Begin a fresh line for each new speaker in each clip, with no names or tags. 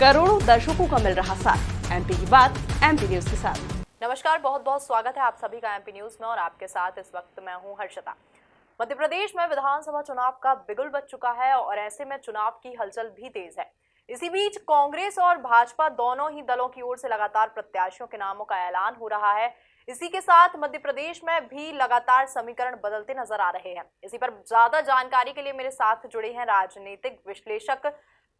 करोड़ों दर्शकों का मिल रहा साथ। एमपी की बात एमपी न्यूज के साथ।
नमस्कार, बहुत बहुत स्वागत है आप सभी का एमपी न्यूज में और आपके साथ इस वक्त मैं हूं हर्षिता। मध्य प्रदेश में विधानसभा चुनाव का बिगुल बज चुका है और ऐसे में चुनाव की हलचल भी तेज है। इसी बीच कांग्रेस और भाजपा दोनों ही दलों की ओर से लगातार प्रत्याशियों के नामों का ऐलान हो रहा है। इसी के साथ मध्य प्रदेश में भी लगातार समीकरण बदलते नजर आ रहे हैं। इसी पर ज्यादा जानकारी के लिए मेरे साथ जुड़े हैं राजनीतिक विश्लेषक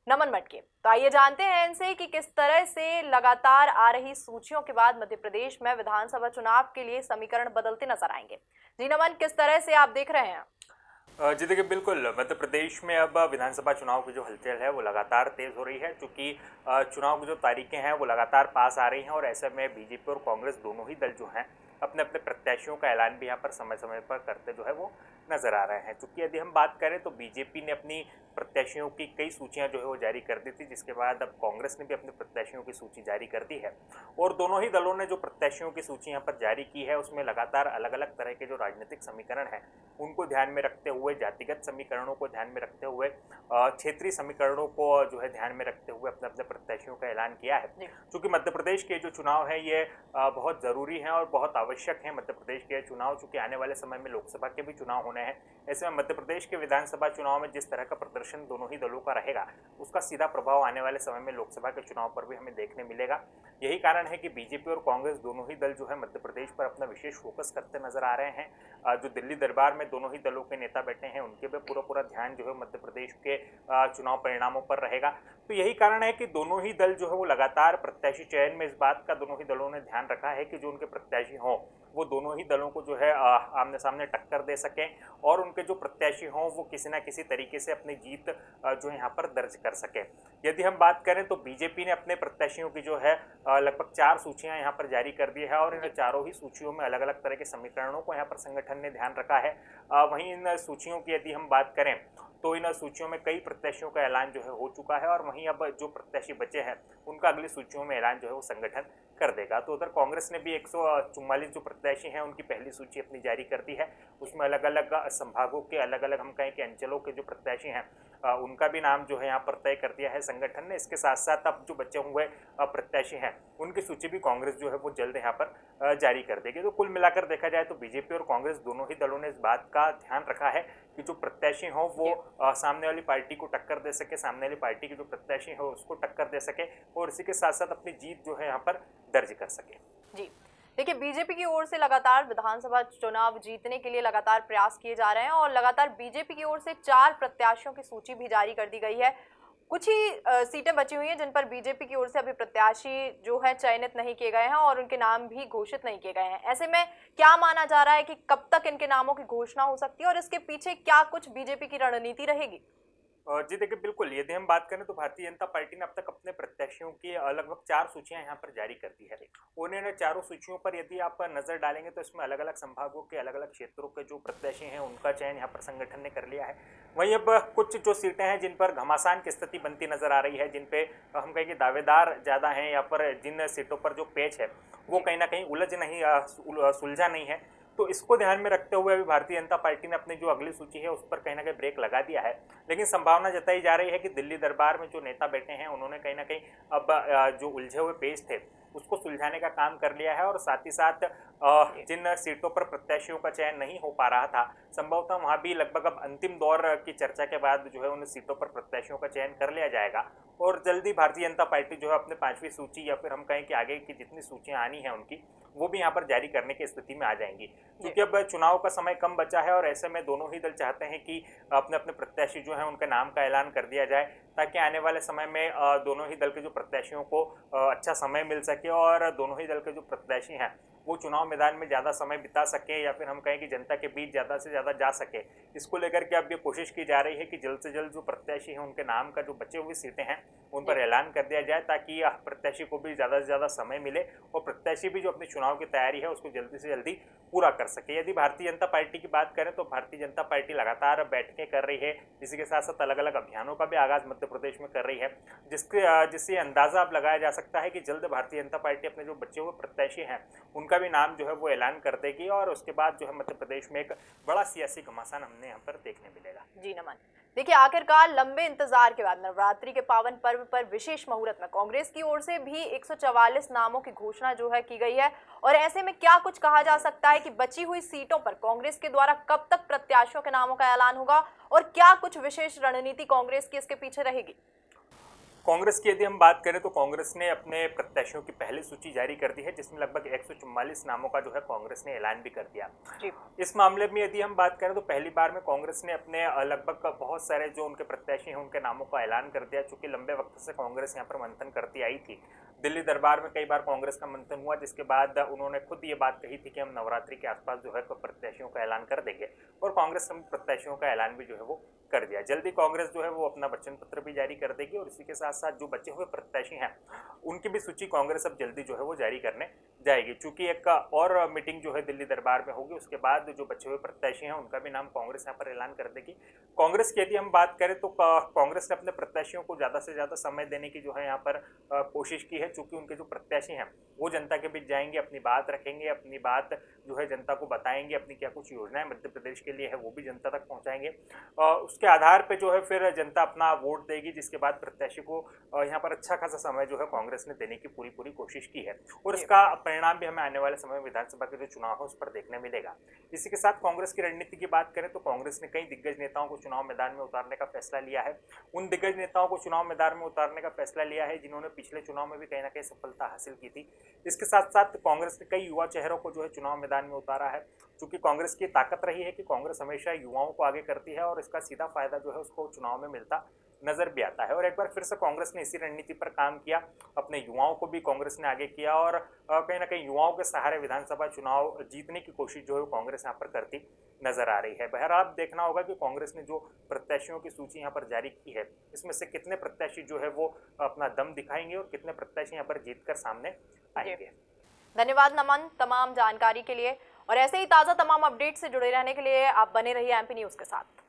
नमन मटके। तो आइए जानते हैं इनसे कि किस तरह से लगातार आ रही सूचियों के बाद मध्य प्रदेश में विधानसभा चुनाव के लिए समीकरण बदलते नजर आएंगे। जी नमन, किस तरह से आप देख रहे हैं?
जी देखिए, बिल्कुल मध्य प्रदेश में अब विधानसभा चुनाव की जो हलचल है वो लगातार तेज हो रही है, क्योंकि चुनाव की जो तारीखें हैं वो लगातार पास आ रही हैं और ऐसे में बीजेपी और कांग्रेस दोनों ही दल जो हैं अपने अपने प्रत्याशियों का ऐलान भी यहाँ पर समय समय पर करते जो है वो नजर आ रहे हैं। चूँकि यदि हम बात करें तो बीजेपी ने अपनी प्रत्याशियों की कई सूचियां जो है वो जारी कर दी थी, जिसके बाद अब कांग्रेस ने भी अपने प्रत्याशियों की सूची जारी कर दी है और दोनों ही दलों ने जो प्रत्याशियों की सूची यहाँ पर जारी की है उसमें लगातार अलग अलग तरह के जो राजनीतिक समीकरण हैं उनको ध्यान में रखते हुए, जातिगत समीकरणों को ध्यान में रखते हुए, क्षेत्रीय समीकरणों को जो है ध्यान में रखते हुए अपने अपने प्रत्याशियों का ऐलान किया है। क्योंकि मध्य प्रदेश के जो चुनाव है ये बहुत ज़रूरी हैं और बहुत आवश्यक हैं। मध्य प्रदेश के चुनाव चूँकि आने वाले समय में लोकसभा के भी चुनाव होने हैं, ऐसे में मध्य प्रदेश के विधानसभा चुनाव में जिस तरह का प्रदर्शन दोनों ही दलों का रहेगा उसका सीधा प्रभाव आने वाले समय में लोकसभा के चुनाव पर भी हमें देखने मिलेगा। यही कारण है कि बीजेपी और कांग्रेस दोनों ही दल जो है मध्य प्रदेश पर अपना विशेष फोकस करते नजर आ रहे हैं। जो दिल्ली दरबार में दोनों ही दलों के नेता बैठे हैं उनके भी पूरा ध्यान जो है मध्य प्रदेश के चुनाव परिणामों पर रहेगा। तो यही कारण है कि दोनों ही दल जो है वो लगातार प्रत्याशी चयन में इस बात का दोनों ही दलों ने ध्यान रखा है कि जो उनके प्रत्याशी हों वो दोनों ही दलों को जो है आमने सामने टक्कर दे सकें और उनके जो प्रत्याशी हों वो किसी ना किसी तरीके से अपनी जीत जो है यहाँ पर दर्ज कर सकें। यदि हम बात करें तो बीजेपी ने अपने प्रत्याशियों की जो है लगभग 4 सूचियां यहाँ पर जारी कर दी है और इन चारों ही सूचियों में अलग अलग तरह के समीकरणों को यहाँ पर संगठन ने ध्यान रखा है। वहीं इन सूचियों की यदि हम बात करें तो इन सूचियों में कई प्रत्याशियों का ऐलान जो है हो चुका है और वहीं अब जो प्रत्याशी बचे हैं उनका अगली सूचियों में ऐलान जो है वो संगठन कर देगा। तो उधर कांग्रेस ने भी 144 जो प्रत्याशी हैं उनकी पहली सूची अपनी जारी कर दी है। उसमें अलग अलग संभागों के अलग अलग हम कहें कि अंचलों के जो प्रत्याशी हैं उनका भी नाम जो है यहाँ पर तय कर दिया है संगठन ने। इसके साथ साथ अब जो बचे हुए प्रत्याशी हैं उनकी सूची भी कांग्रेस जो है वो जल्द यहाँ पर जारी कर देगी। तो कुल मिलाकर देखा जाए तो बीजेपी और कांग्रेस दोनों ही दलों ने इस बात का ध्यान रखा है कि जो प्रत्याशी हों वो सामने वाली पार्टी को टक्कर दे सके, सामने वाली पार्टी की जो प्रत्याशी हो उसको टक्कर दे सके और इसी के साथ साथ अपनी जीत जो है यहाँ पर दर्ज कर सके।
जी देखिए, बीजेपी की ओर से लगातार विधानसभा चुनाव जीतने के लिए लगातार प्रयास किए जा रहे हैं और लगातार बीजेपी की ओर से 4 प्रत्याशियों की सूची भी जारी कर दी गई है। कुछ ही सीटें बची हुई हैं जिन पर बीजेपी की ओर से अभी प्रत्याशी जो है चयनित नहीं किए गए हैं और उनके नाम भी घोषित नहीं किए गए हैं। ऐसे में क्या माना जा रहा है कि कब तक इनके नामों की घोषणा हो सकती है और इसके पीछे क्या कुछ बीजेपी की रणनीति रहेगी?
जी देखिए, बिल्कुल यदि हम बात करें तो भारतीय जनता पार्टी ने अब तक अपने प्रत्याशियों की लगभग 4 सूचियां यहाँ पर जारी कर दी है। उन्होंने चारों सूचियों पर यदि आप नजर डालेंगे तो इसमें अलग अलग संभागों के अलग अलग क्षेत्रों के जो प्रत्याशी हैं उनका चयन यहाँ पर संगठन ने कर लिया है। वहीं अब कुछ जो सीटें हैं जिन पर घमासान की स्थिति बनती नजर आ रही है, जिन पे हम कहें कि दावेदार ज़्यादा हैं या पर जिन सीटों पर जो पेच है वो कहीं ना कहीं सुलझा नहीं है, तो इसको ध्यान में रखते हुए अभी भारतीय जनता पार्टी ने अपनी जो अगली सूची है उस पर कहीं ना कहीं ब्रेक लगा दिया है। लेकिन संभावना जताई जा रही है कि दिल्ली दरबार में जो नेता बैठे हैं उन्होंने कहीं ना कहीं अब जो उलझे हुए पेज थे उसको सुलझाने का काम कर लिया है और साथ ही साथ जिन सीटों पर प्रत्याशियों का चयन नहीं हो पा रहा था संभवतः वहां भी लगभग अब अंतिम दौर की चर्चा के बाद जो है उन सीटों पर प्रत्याशियों का चयन कर लिया जाएगा और जल्दी भारतीय जनता पार्टी जो है अपने 5वीं सूची या फिर हम कहें कि आगे की जितनी सूचियां आनी है उनकी वो भी यहाँ पर जारी करने की स्थिति में आ जाएंगी। क्योंकि अब चुनाव का समय कम बचा है और ऐसे में दोनों ही दल चाहते हैं कि अपने अपने प्रत्याशी जो है उनके नाम का ऐलान कर दिया जाए ताकि आने वाले समय में दोनों ही दल के जो प्रत्याशियों को अच्छा समय मिल सके और दोनों ही दल के जो प्रत्याशी हैं वो चुनाव मैदान में ज़्यादा समय बिता सके या फिर हम कहें कि जनता के बीच ज़्यादा से ज़्यादा जा सके। इसको लेकर के अब ये कोशिश की जा रही है कि जल्द से जल्द जो प्रत्याशी हैं उनके नाम का जो बचे हुए सीटें हैं उन पर ऐलान कर दिया जाए ताकि प्रत्याशी को भी ज़्यादा से ज़्यादा समय मिले और प्रत्याशी भी जो अपनी चुनाव की तैयारी है उसको जल्दी से जल्दी पूरा कर सके। यदि भारतीय जनता पार्टी की बात करें तो भारतीय जनता पार्टी लगातार बैठकें कर रही है, इसी के साथ साथ अलग अलग अभियानों का भी आगाज़ मध्य प्रदेश में कर रही है, जिससे अंदाज़ा अब लगाया जा सकता है कि जल्द भारतीय जनता पार्टी अपने जो बचे हुए प्रत्याशी हैं उनका भी नाम जो है वो ऐलान कर देगी और उसके बाद जो है मध्य प्रदेश में एक बड़ा सियासी घमासान हमने यहाँ पर देखने मिलेगा।
जी नमन, देखिए, आखिरकार लंबे इंतजार के बाद नवरात्रि के पावन पर्व पर विशेष मुहूर्त में कांग्रेस की ओर से भी 144 नामों की घोषणा जो है की गई है। और ऐसे में क्या कुछ कहा जा सकता है कि बची हुई सीटों पर कांग्रेस के द्वारा कब तक प्रत्याशियों के नामों का ऐलान होगा और क्या कुछ विशेष रणनीति कांग्रेस की इसके पीछे रहेगी?
कांग्रेस की यदि हम बात करें तो कांग्रेस ने अपने प्रत्याशियों की पहली सूची जारी कर दी है, जिसमें लगभग 144 नामों का जो है कांग्रेस ने ऐलान भी कर दिया।
जी।
इस मामले में यदि हम बात करें तो पहली बार में कांग्रेस ने अपने लगभग बहुत सारे जो उनके प्रत्याशी हैं उनके नामों का ऐलान कर दिया। चूंकि लंबे वक्त से कांग्रेस यहाँ पर मंथन करती आई थी, दिल्ली दरबार में कई बार कांग्रेस का मंथन हुआ, जिसके बाद उन्होंने खुद ये बात कही थी कि हम नवरात्रि के आसपास जो है प्रत्याशियों का ऐलान कर देंगे, और कांग्रेस ने प्रत्याशियों का ऐलान भी जो है वो कर दिया। जल्दी कांग्रेस जो है वो अपना वचन पत्र भी जारी कर देगी, और इसी के साथ साथ जो बचे हुए प्रत्याशी हैं उनकी भी सूची कांग्रेस अब जल्दी जो है वो जारी करने जाएगी। चूंकि एक और मीटिंग जो है दिल्ली दरबार में होगी, उसके बाद जो बचे हुए प्रत्याशी हैं उनका भी नाम कांग्रेस यहाँ पर ऐलान कर देगी। कांग्रेस की यदि हम बात करें तो कांग्रेस ने अपने प्रत्याशियों को ज़्यादा से ज़्यादा समय देने की जो है यहाँ पर कोशिश की है। चूंकि उनके जो प्रत्याशी हैं वो जनता के बीच जाएंगे, अपनी बात रखेंगे, अपनी बात जो है जनता को बताएंगे, अपनी क्या कुछ योजनाएं मध्य प्रदेश के लिए है वो भी जनता तक पहुंचाएंगे। उसके आधार पे जो है फिर जनता अपना वोट देगी, जिसके बाद प्रत्याशी को यहाँ पर अच्छा खासा समय जो है कांग्रेस ने देने की पूरी कोशिश की है, और इसका परिणाम भी हमें आने वाले समय में विधानसभा के जो चुनाव है उस पर देखने मिलेगा। इसी के साथ कांग्रेस की रणनीति की बात करें तो कांग्रेस ने कई दिग्गज नेताओं को चुनाव मैदान में उतारने का फैसला लिया है। उन दिग्गज नेताओं को चुनाव मैदान में उतारने का फैसला लिया है जिन्होंने पिछले चुनाव में भी कहीं ना कहीं सफलता हासिल की थी। इसके साथ साथ कांग्रेस ने कई युवा चेहरों को जो है चुनाव मैदान में उतारा है। क्योंकि कांग्रेस की ताकत रही है कि कांग्रेस हमेशा युवाओं को आगे करती है, और इसका सीधा फायदा जो है उसको चुनाव में मिलता नजर भी आता है। और एक बार फिर से कांग्रेस ने इसी रणनीति पर काम किया, अपने युवाओं को भी कांग्रेस ने आगे किया, और कहीं ना कहीं युवाओं के सहारे विधानसभा चुनाव जीतने की कोशिश जो है कांग्रेस यहाँ पर करती नजर आ रही है। बहरहाल देखना होगा कि कांग्रेस ने जो प्रत्याशियों की सूची यहाँ पर जारी की है, इसमें से कितने प्रत्याशी जो है वो अपना दम दिखाएंगे और कितने प्रत्याशी यहाँ पर जीतकर सामने आएंगे।
धन्यवाद नमन तमाम जानकारी के लिए, और ऐसे ही ताज़ा तमाम अपडेट से जुड़े रहने के लिए आप बने रहिए एमपी न्यूज़ के साथ।